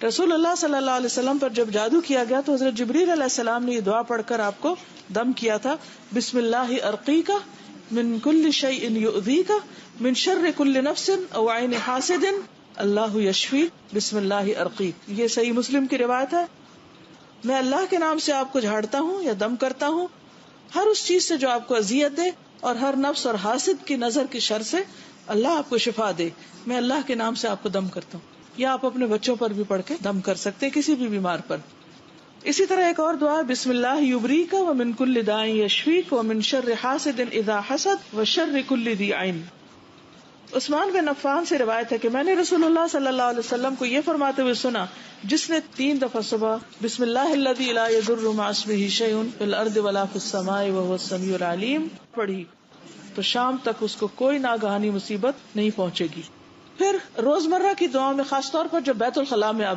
رسول اللہ صلی اللہ علیہ وسلم پر جب جادو کیا گیا تو حضرت جبریل علیہ السلام نے یہ دعا پڑھ کر آپ کو دم کیا تھا، بسم اللہ ارقیک من کل شیء یؤذیک من شر کل نفس او عین حاسد اللہ یشفی بسم اللہ ارقیک. یہ صحیح مسلم کی روایت ہے. میں اللہ کے نام سے آپ کو جھاڑتا ہوں یا دم کرتا ہوں ہر اس چیز سے جو آپ کو اذیت دے اور ہر نفس اور حاسد کی نظر کی شر سے اللہ آپ کو شفا دے. میں اللہ کے نام سے آپ کو دم کرتا ہوں. یا آپ اپنے بچوں پر بھی پڑھ کے دم کر سکتے کسی بھی بیمار پر. اسی طرح ایک اور دعا بسم اللہ یبریک ومن کل داء یشفیک ومن شر حاسد اذا حسد وشر کل ذی عین. عثمان بن عفان سے روایت ہے کہ میں نے رسول اللہ صلی اللہ علیہ وسلم کو یہ فرماتے ہوئے سنا، جس نے 3 دفعہ صبح بسم اللہ الذی لا یضر مع اسمہ شیء فی الارض ولا فی السماء وهو السمیع العلیم پڑھی تو شام تک اس کو کوئی ناگہانی مصیبت نہیں پہنچے گی. پھر روزمرہ کی دعاؤں میں خاص طور پر جب بیت الخلاء میں آپ